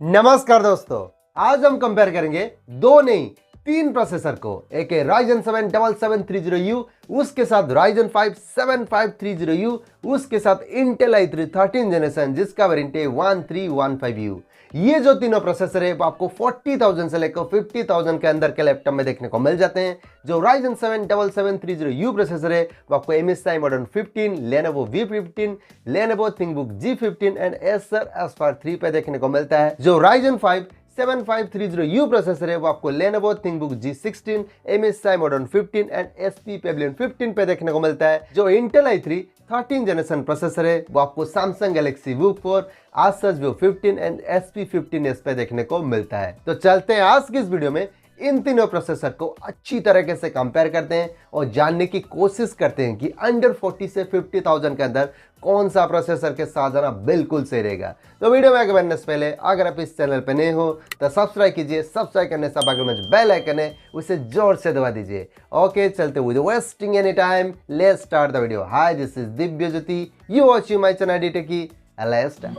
नमस्कार दोस्तों, आज हम कंपेयर करेंगे दो नहीं तीन प्रोसेसर को। एक है Ryzen 7 7730U, उसके साथ Ryzen 5 7530U, उसके साथ Intel i3 13 जनरेशन जिसका वेरिएंट है 1315U। ये जो तीनों प्रोसेसर है वो आपको 40,000 से लेकर 50,000 के अंदर के लैपटॉप में देखने को मिल जाते हैं। जो Ryzen 7 7730U प्रोसेसर है वो आपको MSI Modern 15, Lenovo V15, Lenovo ThinkBook G15 and Acer Aspire 3 पे देखने को मिलता है। जो Ryzen 5 7530U प्रोसेसर है वो आपको Lenovo ThinkBook G16, MSI Modern 15 and HP Pavilion 15 पे देखने को मिलता है। जो Intel i3 13 जनरेशन प्रोसेसर है वो आपको Samsung Galaxy Book 4, Asus View 15 and HP 15s पे देखने को मिलता है। तो चलते हैं आज की इस वीडियो में इन तीनों प्रोसेसर को अच्छी तरीके से कंपेयर करते हैं और जानने की कोशिश करते हैं कि अंडर 40 से 50,000 के अंदर कौन सा प्रोसेसर के साथ जाना बिल्कुल सही रहेगा। तो वीडियो में आगे बढ़ने से पहले अगर आप इस चैनल पर नए हो तो सब्सक्राइब कीजिए। सब्सक्राइब करने से बगल में जो बेल आइकन है उसे जोर से दबा दीजिए। ओके, चलते हुए wasting any time, let's start the video. Hi, this is Divya Jyoti, you watching my channel techie. Let's start.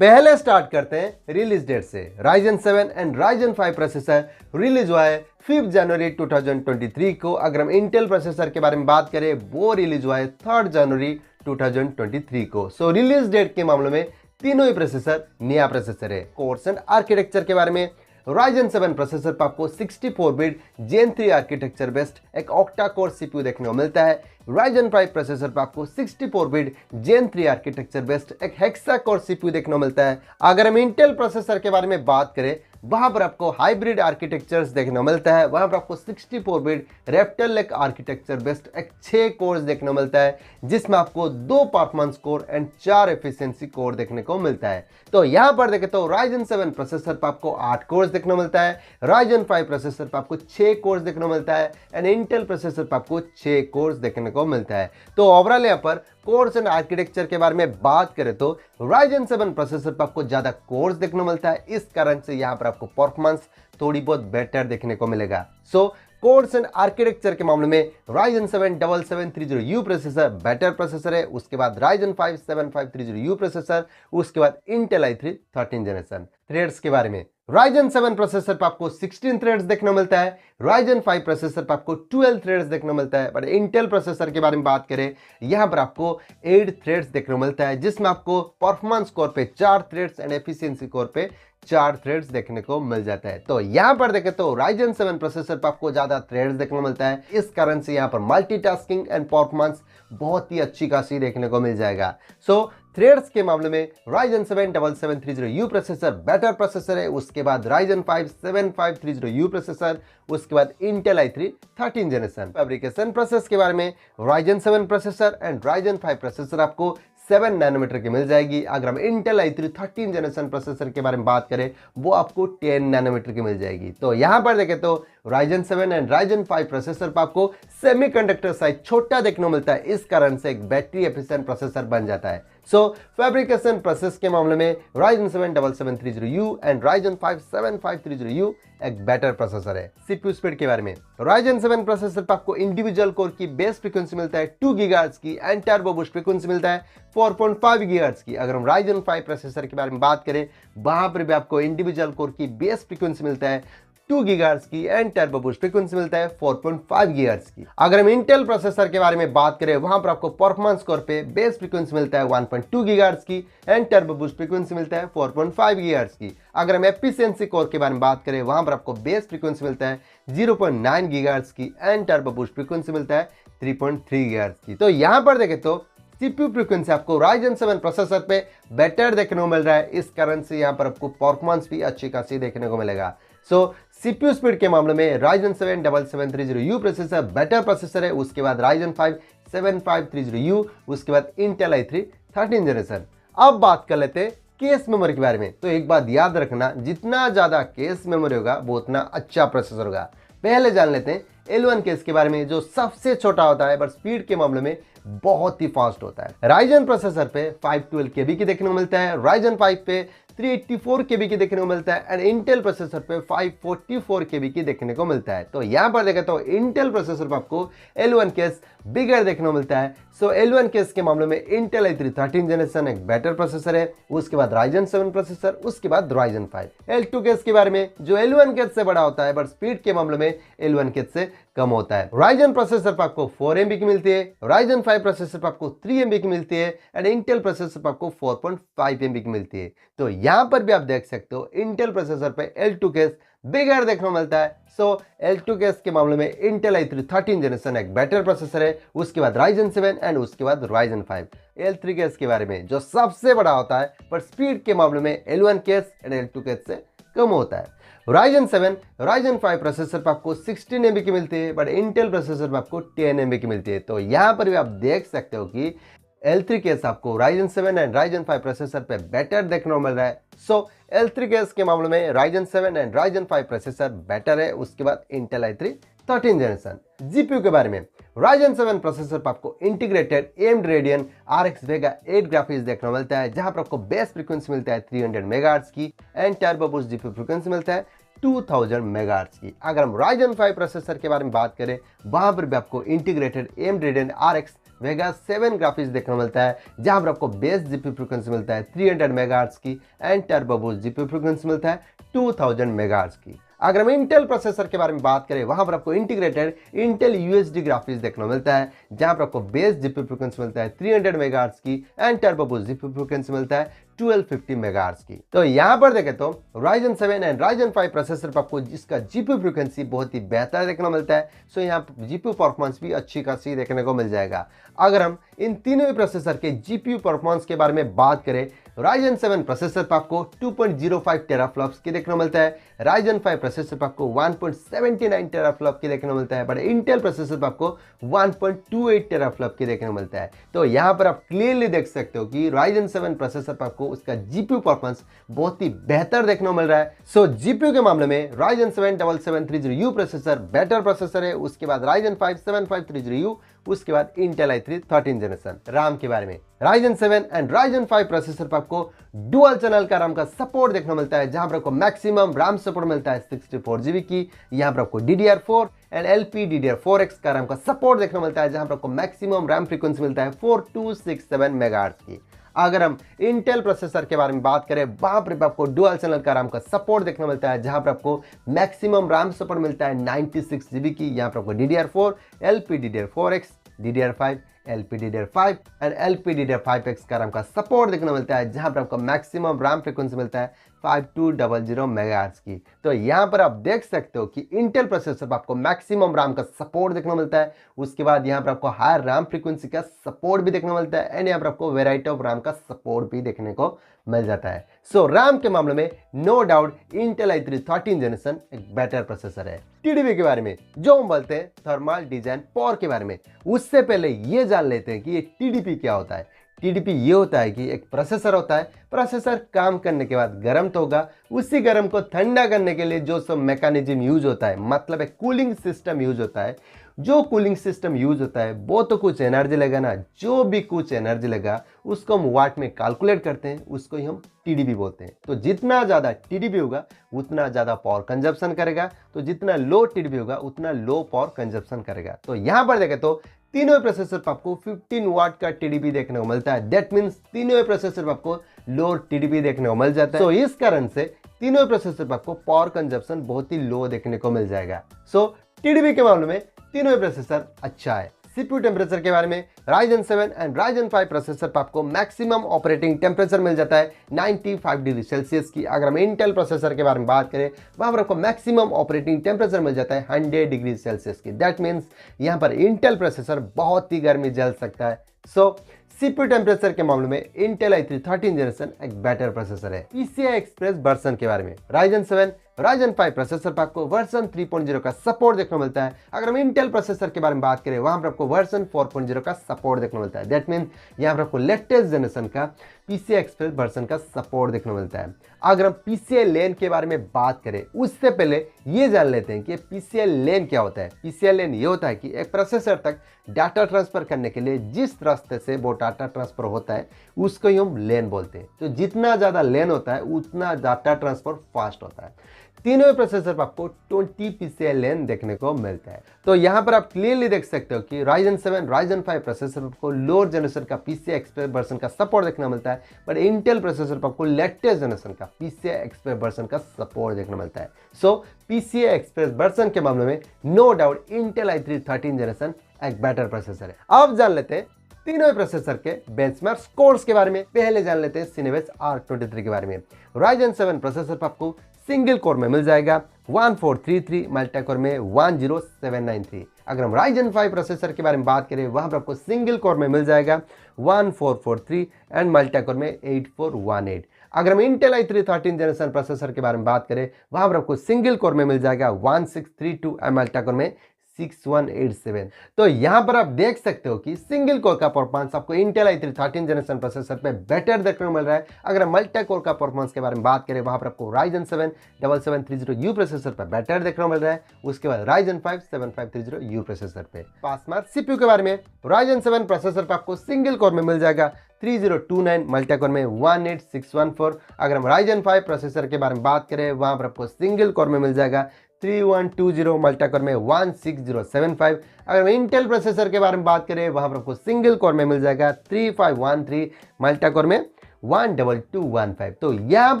पहले स्टार्ट करते हैं रिलीज डेट से। Ryzen 7 and Ryzen 5 processor release हुआ है 5 जनवरी 2023 को। अगर हम इंटेल प्रोसेसर के बारे में बात करें वो रिलीज हुआ है 3 जनवरी 2023 को। सो रिलीज डेट के मामले में तीनों ही प्रोसेसर नया प्रोसेसर है। कोर्स एंड आर्किटेक्चर के बारे में Ryzen 7 प्रोसेसर पर आपको 64 बिट Gen 3 आर्किटेक्चर बेस्ड एक ऑक्टा कोर सीपीयू देखने को मिलता है। Ryzen 5 प्रोसेसर पर आपको 64 बिट Gen 3 आर्किटेक्चर बेस्ड एक हेक्सा कोर सीपीयू देखने को मिलता है। अगर हम इंटेल प्रोसेसर के बारे में बात करें वहां पर आपको हाइब्रिड आर्किटेक्चर्स देखने को मिलता है। वहां पर आपको 64 बिट रेप्टर लेक आर्किटेक्चर बेस्ड एक 6 कोर्स देखने को मिलता है जिसमें आपको 2 performance core and 4 efficiency core देखने को मिलता है। तो यहां पर देखें तो Ryzen 7 प्रोसेसर पर आपको 8 कोर्स देखने को मिलता है, Ryzen 5 प्रोसेसर पर आपको 6 कोर्स देखने को मिलता है एंड इंटेल प्रोसेसर पर आपको 6 कोर्स देखने को मिलता है। तो ओवरऑल यहाँ पर कोर्स एंड आर्किटेक्चर के बारे में बात करें तो Ryzen 7 प्रोसेसर पर आपको ज्यादा कोर्स देखने को मिलता है, इस कारण से यहाँ पर आपको परफॉर्मेंस थोड़ी बहुत बेटर देखने को मिलेगा। सो कोर्स एंड आर्किटेक्चर के मामले में Ryzen 7 7730U processor better processor है, उसके बाद Ryzen 5 7530U प्रोसेसर, उसके बाद Intel i3 13 जनरेशन। थ्रेड्स के बारे में Ryzen 7 प्रोसेसर पर आपको 16 थ्रेड्स देखने को मिलता है, Ryzen 5 प्रोसेसर पर आपको 12 थ्रेड्स देखने को मिलता है। बट इंटेल प्रोसेसर के बारे में बात करें यहाँ पर आपको 8 थ्रेड्स देखने को मिलता है जिसमें आपको परफॉर्मेंस कोर पे 4 थ्रेड्स एंड एफिशिएंसी कोर पे 4 थ्रेड्स देखने को मिल जाता है। तो यहाँ पर देखें तो Ryzen 7 प्रोसेसर पर आपको ज्यादा थ्रेड्स देखने को मिलता है, इस कारण से यहाँ पर मल्टीटास्किंग एंड परफॉर्मेंस बहुत ही अच्छी खासी देखने को मिल जाएगा। सो थ्रेड्स के मामले में Ryzen 7 7730U processor better processor है, उसके बाद Ryzen 5 7530U प्रोसेसर, उसके बाद Intel i3 13 generation. Fabrication process के बारे में Ryzen 7 processor and Ryzen 5 processor आपको 7 नैनोमीटर की मिल जाएगी। अगर हम Intel i3 13 जनरेशन प्रोसेसर के बारे में बात करें वो आपको 10 नैनोमीटर की मिल जाएगी। तो यहां पर देखें तो Ryzen 7 एंड Ryzen 5 प्रोसेसर पर आपको सेमीकंडक्टर साइज छोटा देखने को मिलता है, इस कारण से एक बैटरी एफिशिएंट प्रोसेसर बन जाता है। सो फैब्रिकेशन प्रोसेस के मामले में Ryzen 7 7730U and Ryzen 5 7530U एक बेटर प्रोसेसर है। सीपीयू स्पीड के बारे में Ryzen 7 प्रोसेसर पर आपको इंडिविजुअल कोर की बेस फ्रीक्वेंसी मिलता है 2 गीगाहर्ट्ज की एंड टर्बो बूस्ट फ्रीक्वेंसी मिलता है 4.5 गीगाहर्ट्ज की। अगर हम Ryzen 5 प्रोसेसर के बारे में बात करें वहां पर भी आपको इंडिविजुअल कोर की बेस फ्रीक्वेंसी मिलता है 2 गीगाहर्ट्ज की एंड टर्बो बूस्ट फ्रीक्वेंसी मिलता है 4.5 गीगाहर्ट्ज की। अगर हम इंटेल प्रोसेसर के बारे में बात करें वहां पर आपको परफॉर्मेंस कोर पे बेस फ्रीक्वेंसी मिलता है 1.2 गीगाहर्ट्ज की एंड टर्बो बूस्ट फ्रीक्वेंसी मिलता है 4.5 गीगाहर्ट्ज की। अगर हम एफिशिएंसी कोर के बारे में बात करें वहां पर आपको बेस फ्रीक्वेंसी मिलता है 0.9 गीगाहर्ट्ज की एंड टर्बो बूस्ट फ्रीक्वेंसी मिलता है 3.3 गीगाहर्ट्ज की। तो यहां पर देखें तो सीपीयू फ्रीक्वेंसी आपको Ryzen 7 प्रोसेसर पे बेटर देखने को मिल रहा है, इस कारण से यहाँ पर आपको परफॉर्मेंस भी अच्छी खासी देखने को मिलेगा। सो सीपीयू स्पीड के मामले में Ryzen 7 7730U processor better processor है, उसके बाद Ryzen 5 7530U, उसके बाद Intel i3 13 जनरेशन। अब बात कर लेते हैं केस मेमोरी के बारे में। तो एक बात याद रखना, जितना ज्यादा केस मेमोरी होगा वो उतना अच्छा प्रोसेसर होगा। पहले जान लेते हैं L1 केस के बारे में, जो सबसे छोटा होता है बट स्पीड के मामले में बहुत ही फास्ट होता है। Ryzen प्रोसेसर पे 512 KB की देखने को मिलता है, Ryzen 5 पे 384 KB की देखने को मिलता है एंड इंटेल प्रोसेसर पे 544 KB की देखने को मिलता है। तो यहां पर देखें तो इंटेल प्रोसेसर पे आपको L1 केस बिगर देखने को मिलता है। सो L1 केस के मामले में इंटेल i3 13 जनरेशन एक बेटर प्रोसेसर है, उसके बाद Ryzen 7 प्रोसेसर, उसके बाद Ryzen 5। L2 केस के बारे में, जो L1 केस से बड़ा होता है बट स्पीड के मामले में L1 केस से कम होता है। Ryzen प्रोसेसर पर आपको 4 MB की मिलती है, Ryzen 5 प्रोसेसर पर आपको 3 MB की मिलती है एंड इंटेल प्रोसेसर पर आपको 4.5 MB की मिलती है। तो यहां पर भी आप देख सकते हो इंटेल प्रोसेसर पे L2 केस बिगर देखने को मिलता है। सो L2 केस के मामले में इंटेल i3 13 जनरेशन एक बेटर प्रोसेसर है, उसके बाद Ryzen 7 एंड उसके बाद Ryzen 5। L3 केस के बारे में, जो सबसे बड़ा होता है पर स्पीड के मामले में L1 case and L2 case से कम होता है। Ryzen 7 Ryzen 5 प्रोसेसर पर आपको 16 MB की मिलती है बट इंटेल प्रोसेसर पर आपको 10 MB की मिलती है। तो यहां पर भी आप देख सकते हो कि L3 केस आपको Ryzen 7 एंड Ryzen 5 प्रोसेसर पे बेटर देखने को मिल रहा है। सो L3 केस के मामले में Ryzen 7 and Ryzen 5 processor better है, उसके बाद इंटेल i3 13 जनरेशन। GPU के बारे में, Ryzen 7 प्रोसेसर पर आपको integrated AMD Radeon RX Vega 8 graphics देखने को मिलता है, जहां पर आपको बेस फ्रीक्वेंसी मिलता है 300 मेगाहर्ट्ज की and turbo boost GPU frequency मिलता है 2000 मेगाहर्ट्ज की। अगर हम Ryzen 5 प्रोसेसर के बारे में बात करें, वहां पर भी आपको integrated AMD Radeon RX Vega 7 graphics देखने को मिलता है, जहां पर आपको बेस GPU फ्रीक्वेंसी मिलता है 300 मेगाहर्ट्ज की and turbo boost GPU frequency मिलता है 2000 मेगाहर्ट्ज की। अगर हम इंटेल प्रोसेसर के बारे में बात करें, वहां पर आपको इंटीग्रेटेड इंटेल UHD ग्राफिक्स देखने को मिलता है, जहां पर आपको बेस GPU फ्रीक्वेंसी मिलता है 300 मेगाहर्ट्ज की and turbo boost GPU frequency मिलता है 1250 मेगाहर्ट्ज की। तो यहां पर देखें तो Ryzen 7 एंड Ryzen 5 प्रोसेसर पर आपको जिसका GPU फ्रीक्वेंसी बहुत ही बेहतर देखने को मिलता है। सो यहां GPU परफॉर्मेंस भी अच्छी खासी देखने को मिल जाएगा। अगर हम इन तीनों ही प्रोसेसर के GPU परफॉर्मेंस के बारे में बात करें, Ryzen 7 प्रोसेसर पर आपको 2.05 टेराफ्लॉप्स की देखने को मिलता है, Ryzen 5 प्रोसेसर पर आपको 1.79 टेराफ्लॉप की देखने को मिलता है, बट इंटेल प्रोसेसर पर आपको 1.28 टेराफ्लॉप की देखने को मिलता है। तो यहां पर आप क्लियरली देख सकते हो कि Ryzen 7 प्रोसेसर पर आपको उसका GPU परफॉर्मेंस बहुत ही बेहतर देखने को मिल रहा है। सो GPU के मामले में Ryzen 7 7730U processor better processor है, उसके बाद Ryzen 5 7530U, उसके बाद इंटेल i3 13 जनरेशन। राम के बारे में, Ryzen 7 एंड Ryzen 5 प्रोसेसर पर आपको डुअल चैनल का राम का सपोर्ट देखने को मिलता है, जहां पर आपको मैक्सिमम राम सपोर्ट मिलता है 64 GB की। यहां पर आपको DDR4 एंड LPDDR4X का राम का सपोर्ट देखने को मिलता है, जहां पर आपको मैक्सिमम रैम फ्रीक्वेंसी मिलता है 4267 मेगाहर्ट्ज की। अगर हम इंटेल प्रोसेसर के बारे में बात करें, वहां पर आपको डुअल चैनल का रैम का सपोर्ट देखने को मिलता है, जहां पर आपको मैक्सिमम रैम सपोर्ट मिलता है 96 GB की। यहां पर आपको DDR4 LPDDR4X DDR5 LPDDR5 and LPDDR5X का रैम का सपोर्ट देखने को मिलता है, जहां पर आपको मैक्सिमम रैम फ्रीक्वेंसी मिलता है 5200 मेगाहर्ट्ज की। तो यहां पर आप देख सकते हो कि इंटेल प्रोसेसर पर आपको मैक्सिमम रैम का सपोर्ट देखने को मिलता है, उसके बाद यहां पर आपको हायर रैम फ्रीक्वेंसी का सपोर्ट भी देखने को मिलता है एंड यहां पर आपको वेराइटी ऑफ रैम का सपोर्ट भी देखने को मिल जाता है। सो रैम के मामले में no doubt Intel i3 13 generation एक बेटर प्रोसेसर है। TDP के बारे में, जो हम बोलते हैं थर्मल डिजाइन पावर के बारे में, उससे पहले ये जान लेते हैं कि ये TDP क्या होता है। TDP ये होता है कि एक प्रोसेसर होता है, प्रोसेसर काम करने के बाद गर्म तो होगा, उसी गर्म को ठंडा करने के लिए जो सब मैकेनिज्म यूज होता है, मतलब एक कूलिंग सिस्टम यूज होता है। जो कूलिंग सिस्टम यूज होता है वो तो कुछ एनर्जी लेगा ना, जो भी कुछ एनर्जी लेगा उसको हम वाट में कैलकुलेट करते हैं, उसको ही हम TDP बोलते हैं। तो जितना ज़्यादा TDP होगा उतना ज़्यादा पावर कंजप्शन करेगा, तो जितना लो TDP होगा उतना लो पावर कंजप्शन करेगा। तो यहाँ पर देखें तो तीनों प्रोसेसर पर आपको 15 वाट का TDP देखने को मिलता है। दैट मीन्स तीनों प्रोसेसर पर आपको लो TDP देखने को मिल जाता है। तो इस कारण से तीनों प्रोसेसर पर आपको पावर कंजप्शन बहुत ही लो देखने को मिल जाएगा। सो TDP के मामले में तीनों प्रोसेसर अच्छा है। CPU टेम्परेचर के बारे में, Ryzen 7 एंड Ryzen 5 प्रोसेसर पर आपको मैक्सिमम ऑपरेटिंग टेम्परेचर मिल जाता है 95 डिग्री सेल्सियस की। अगर हम इंटेल प्रोसेसर के बारे में बात करें, वहां पर आपको मैक्सिमम ऑपरेटिंग टेम्परेचर मिल जाता है 100 डिग्री सेल्सियस की। दैट मीन्स यहाँ पर इंटेल प्रोसेसर बहुत ही गर्मी झेल सकता है। सो CPU टेम्परेचर के मामले में इंटेल i3 13 जनरेशन एक बेटर प्रोसेसर है। PCI Express वर्जन के बारे में, Ryzen 7 Ryzen 5 प्रोसेसर पर आपको वर्जन 3.0 का सपोर्ट देखने को मिलता है। अगर हम इंटेल प्रोसेसर के बारे में बात करें, वहां पर आपको वर्जन 4.0 का सपोर्ट देखने को मिलता है। दैट मीन यहाँ पर आपको लेटेस्ट जनरेशन का PCI Express वर्जन का सपोर्ट देखने को मिलता है। अगर हम PCI LAN के बारे में बात करें, उससे पहले ये जान लेते हैं कि PCI LAN क्या होता है। PCI LAN ये होता है कि एक प्रोसेसर तक डाटा ट्रांसफर करने के लिए जिस रास्ते से वो डाटा ट्रांसफर होता है उसको ही हम LAN बोलते हैं। तो जितना ज़्यादा LAN होता है उतना डाटा ट्रांसफर फास्ट होता है। तीनों प्रोसेसर पर आपको 20 PCI LAN देखने को मिलता है। तो यहाँ पर आप क्लियरली देख सकते हो कि Ryzen 7, Ryzen 5 प्रोसेसर पर आपको लोअर जनरेशन का PCI Express वर्जन का सपोर्ट देखने को मिलता है, बट इंटेल प्रोसेसर पर आपको लेटेस्ट जनरेशन का PCI Express वर्जन का सपोर्ट देखने को मिलता है। सो PCI Express वर्जन के मामले में no doubt Intel i3 13 generation एक बेटर प्रोसेसर है। अब जान लेते हैं तीनों प्रोसेसर के बेंचमार्क स्कोर्स के बारे में। पहले जान लेते हैं Cinebench R23 के बारे में। Ryzen 7 प्रोसेसर पर आपको सिंगल कोर में मिल जाएगा 1433, मल्टी कोर में 10793। अगर हम Ryzen 5 प्रोसेसर के बारे में बात करें, वहां पर आपको सिंगल कोर में मिल जाएगा 1443 एंड मल्टी कोर में 8418। अगर हम इंटेल i3 13 जनरेशन प्रोसेसर के बारे में बात करें, वहां पर आपको सिंगल कोर में मिल जाएगा 1632 एंड मल्टी कोर में 6187। तो यहां पर आप देख सकते हो कि सिंगल कोर का परफॉर्मेंस आपको इंटेल i3 13 जनरेशन प्रोसेसर पे बेटर देखने को मिल रहा है। अगर हम मल्टी कोर का परफॉर्मेंस के बारे में बात करें, वहां पर आपको Ryzen 7 7730U प्रोसेसर पे बेटर देखने को मिल रहा है। उसके बाद Ryzen 5 7530U प्रोसेसर पे। पासमार्क CPU के बारे में, Ryzen 7 प्रोसेसर पे आपको सिंगल कोर में मिल जाएगा 3029, मल्टी कोर में 18614। अगर हम Ryzen 5 प्रोसेसर के बारे में बात करें, वहां पर आपको सिंगल कोर में मिल जाएगा 3120, मल्टी कोर में 16075। अगर हम इंटेल प्रोसेसर के बारे में बात करें, वहां पर आपको सिंगल कोर में मिल जाएगा 3513, मल्टी कोर में 12215। तो यहां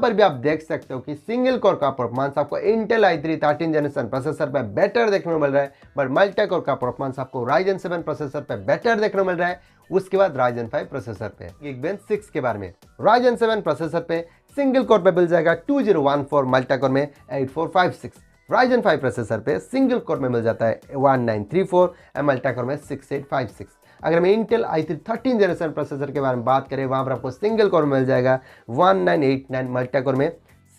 पर भी आप देख सकते हो कि सिंगल कोर का परफॉर्मेंस आपको इंटेल i3 13 जनरेशन प्रोसेसर पे बेटर देखने को मिल रहा है, बट मल्टी कोर का परफॉर्मेंस आपको Ryzen 7 प्रोसेसर पे बेटर देखने को मिल रहा है। उसके बाद Ryzen 5 प्रोसेसर पे। Geekbench 6 के बारे में, Ryzen 7 प्रोसेसर पे सिंगल कोर पे मिल जाएगा 2014, मल्टी कोर में 8456। Ryzen 5 प्रोसेसर पे सिंगल कोर में मिल जाता है 1934 एंड मल्टी कोर में 6856। अगर हम इंटेल i3 13 जनरेशन प्रोसेसर के बारे में बात करें, वहां पर आपको सिंगल कोर में मिल जाएगा 1989, मल्टी कोर में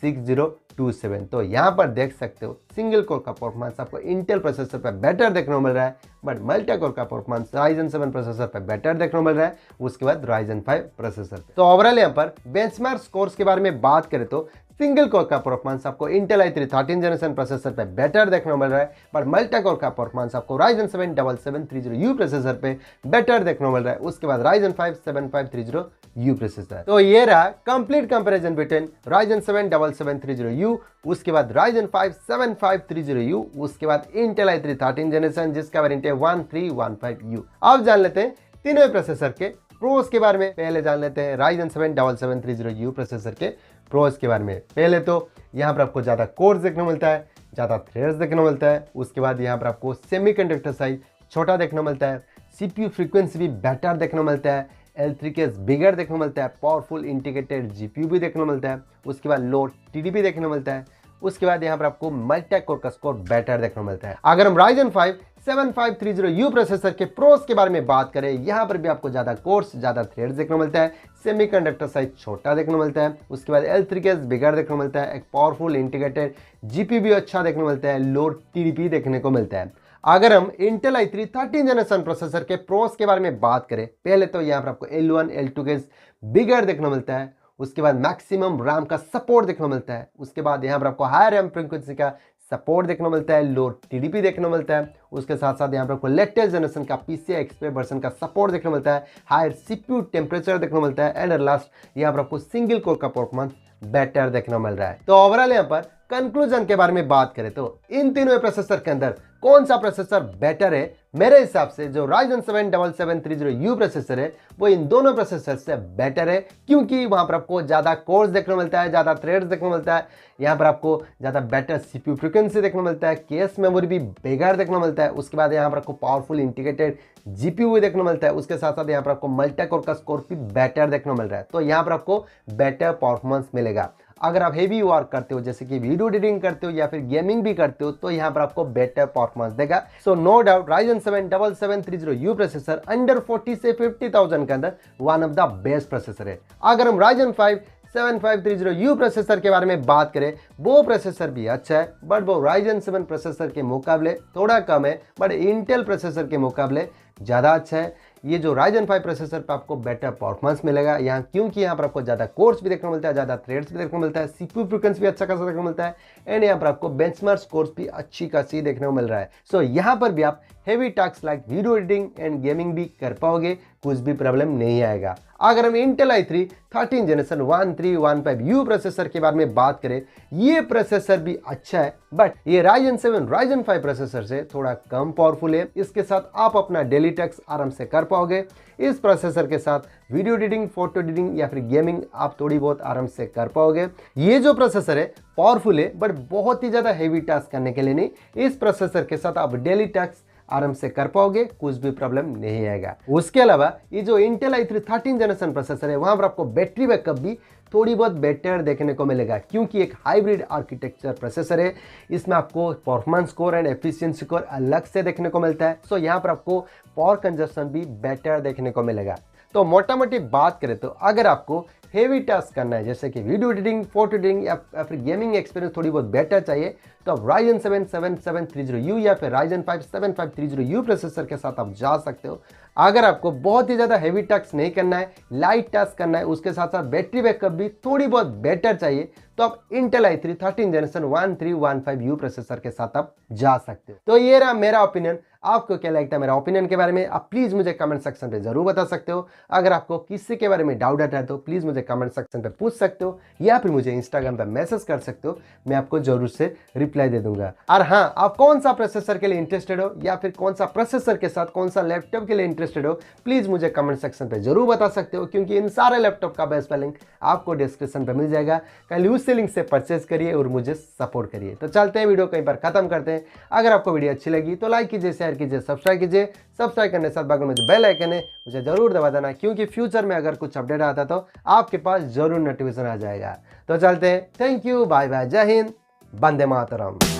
6027। तो यहां पर देख सकते हो सिंगल कोर का परफॉर्मेंस आपको इंटेल प्रोसेसर पे बेटर देखने को मिल रहा है, बट मल्टी कोर का परफॉर्मेंस Ryzen 7 प्रोसेसर पे बेटर देखने को मिल रहा है। उसके बाद Ryzen 5 प्रोसेसर पे। तो ओवरऑल यहां पर बेंचमार्क स्कोर्स के बारे में बात करें तो सिंगल कोर का परफॉर्मेंस आपको इंटेल i3 13 जनरेशन प्रोसेसर पे बेटर देखने को मिल रहा है, पर मल्टी कोर का परफॉर्मेंस आपको Ryzen 7 7730U प्रोसेसर पे बेटर देखने को मिल रहा है। उसके बाद Ryzen 5 7530U प्रोसेसर। तो ये रहा complete comparison between Ryzen 7 7730U, उसके बाद Ryzen 5 7530U, उसके बाद इंटेल i3 13 जनरेशन जिसका वेरिएंट है 1315U। अब जान लेते हैं तीनों प्रोसेसर के प्रोस के बारे में। पहले जान लेते हैं Ryzen 7 7730U प्रोसेसर के प्रोस के बारे में। पहले तो यहाँ पर आपको ज़्यादा कोर्स देखने को मिलता है, ज़्यादा थ्रेड्स देखने को मिलता है। उसके बाद यहाँ पर आपको सेमीकंडक्टर साइज छोटा देखने को मिलता है, CPU फ्रीक्वेंसी भी बेटर देखने को मिलता है, L3 केस बिगर देखने को मिलता है, पावरफुल इंटीग्रेटेड GPU भी देखने को मिलता है। उसके बाद लो TDP देखने को मिलता है। उसके बाद यहाँ पर आपको मल्टी कोर का स्कोर बेटर देखने को मिलता है। अगर हम Ryzen 5 7530U प्रोसेसर के प्रोस के बारे में बात करें, यहाँ पर भी आपको ज़्यादा कोर्स, ज़्यादा थ्रेड्स देखने को मिलता है, सेमीकंडक्टर साइज छोटा देखने को मिलता है। उसके बाद L3 केस बिगर देखने को मिलता है, एक पावरफुल इंटीग्रेटेड GPU भी अच्छा देखने को मिलता है, लो TDP देखने को मिलता है। अगर हम इंटेल i3 13 जनरेशन प्रोसेसर के प्रोस के बारे में बात करें, पहले तो यहाँ पर आपको L1 L2 केस बिगर देखने को मिलता है। उसके बाद मैक्सिमम रैम का सपोर्ट देखने को मिलता है। उसके बाद यहाँ पर आपको हायर रैम फ्रीक्वेंसी का सपोर्ट देखने को मिलता है, लो TDP देखने को मिलता है। उसके साथ साथ यहाँ पर आपको लेटेस्ट जनरेशन का PCI Express वर्जन का सपोर्ट देखने को मिलता है, हायर CPU टेम्परेचर देखने को मिलता है, एंड लास्ट यहाँ पर आपको सिंगल कोर का परफॉर्मेंस बेटर देखने को मिल रहा है। तो ओवरऑल यहाँ पर कंक्लूजन के बारे में बात करें तो इन तीनों प्रोसेसर के अंदर कौन सा प्रोसेसर बेटर है, मेरे हिसाब से जो Ryzen 7 7730U प्रोसेसर है वो इन दोनों प्रोसेसर से बेटर है, क्योंकि वहां पर आपको ज्यादा कोर्स देखने को मिलता है, ज्यादा थ्रेड्स देखने को मिलता है, यहाँ पर आपको ज्यादा बेटर CPU फ्रीक्वेंसी देखने को मिलता है, केस मेमोरी भी बेगर देखने को मिलता है। उसके बाद यहाँ पर आपको पावरफुल इंटीग्रेटेड GPU भी देखने को मिलता है। उसके साथ साथ यहाँ पर आपको मल्टी कोर का स्कोर भी बेटर देखने को मिल रहा है। तो यहाँ पर आपको बेटर परफॉर्मेंस मिलेगा। अगर आप हेवी वर्क करते हो, जैसे कि वीडियो एडिटिंग करते हो या फिर गेमिंग भी करते हो, तो यहाँ पर आपको बेटर परफॉर्मेंस देगा। So no doubt Ryzen 7 7730U processor under 40 से 50,000 के अंदर one of the best processor है। अगर हम Ryzen 5 7530U प्रोसेसर के बारे में बात करें, वो प्रोसेसर भी अच्छा है, बट वो Ryzen 7 प्रोसेसर के मुकाबले थोड़ा कम है, बट इंटेल प्रोसेसर के मुकाबले ज़्यादा अच्छा है। ये जो Ryzen 5 प्रोसेसर पे आपको बेटर परफॉर्मेंस मिलेगा यहाँ, क्योंकि यहाँ पर आपको ज़्यादा कोर्स भी देखने को मिलता है, ज़्यादा थ्रेड्स भी देखने को मिलता है, CPU फ्रीक्वेंसी भी अच्छा खासा देखने को मिलता है, एंड यहाँ पर आपको बेंचमार्क स्कोर्स भी अच्छी खासी देखने को मिल रहा है। सो यहाँ पर भी आप heavy task like video editing and gaming भी कर पाओगे, कुछ भी प्रॉब्लम नहीं आएगा। अगर हम Intel i3 13 generation 1315U processor के बारे में बात करें, ये प्रोसेसर भी अच्छा है, बट ये Ryzen 7 Ryzen 5 प्रोसेसर से थोड़ा कम पावरफुल है। इसके साथ आप अपना डेली टास्क आराम से कर पाओगे। इस प्रोसेसर के साथ वीडियो एडिटिंग, फोटो एडिटिंग या फिर गेमिंग आप थोड़ी बहुत आराम से कर पाओगे। ये जो प्रोसेसर है पावरफुल है, बट बहुत ही ज़्यादा हेवी टास्क करने के लिए नहीं। इस प्रोसेसर के साथ आप डेली टास्क आराम से कर पाओगे, कुछ भी प्रॉब्लम नहीं आएगा। उसके अलावा ये जो इंटेल i3 13 जनरेशन प्रोसेसर है, वहां पर आपको बैटरी बैकअप भी थोड़ी बहुत बेटर देखने को मिलेगा, क्योंकि एक हाइब्रिड आर्किटेक्चर प्रोसेसर है। इसमें आपको performance score and efficiency score अलग से देखने को मिलता है। सो यहाँ पर आपको पावर कंजप्शन भी बेटर देखने को मिलेगा। तो मोटा मोटी बात करें तो अगर आपको हेवी टास्क करना है, जैसे कि वीडियो एडिटिंग, फोटो एडिटिंग या फिर गेमिंग एक्सपीरियंस थोड़ी बहुत बेटर चाहिए, तो आप Ryzen 7 7730U या फिर Ryzen 5 7530U प्रोसेसर के साथ आप जा सकते हो। अगर आपको बहुत ही ज़्यादा हेवी टास्क नहीं करना है, लाइट टास्क करना है, उसके साथ साथ बैटरी बैकअप भी थोड़ी बहुत बेटर चाहिए, तो आप Intel i3 13 generation 1315U processor के साथ आप जा सकते हो। तो ये रहा मेरा ओपिनियन। आपको क्या लगता है मेरा ओपिनियन के बारे में, आप प्लीज़ मुझे कमेंट सेक्शन पे जरूर बता सकते हो। अगर आपको किसी के बारे में डाउट आता है तो प्लीज़ मुझे कमेंट सेक्शन पे पूछ सकते हो, या फिर मुझे इंस्टाग्राम पे मैसेज कर सकते हो, मैं आपको जरूर से रिप्लाई दे दूंगा। और हाँ, आप कौन सा प्रोसेसर के लिए इंटरेस्टेड हो या फिर कौन सा प्रोसेसर के साथ कौन सा लैपटॉप के लिए इंटरेस्टेड हो, प्लीज़ मुझे कमेंट सेक्शन पे जरूर बता सकते हो, क्योंकि इन सारे लैपटॉप का बेस्ट लिंक आपको डिस्क्रिप्शन पे मिल जाएगा। कल उसी लिंक से परचेज करिए और मुझे सपोर्ट करिए। तो चलते हैं, वीडियो कहीं पर खत्म करते हैं। अगर आपको वीडियो अच्छी लगी तो लाइक कीजिए, शेयर कीजिए, सब्सक्राइब कीजिए। सब्सक्राइब करने के साथ बगल में जो बेल आइकन है मुझे जरूर दबा देना, क्योंकि फ्यूचर में अगर कुछ अपडेट आता तो आपके पास जरूर नोटिफिकेशन आ जाएगा। तो चलते हैं, थैंक यू, बाय बाय, जय हिंद, वंदे मातरम।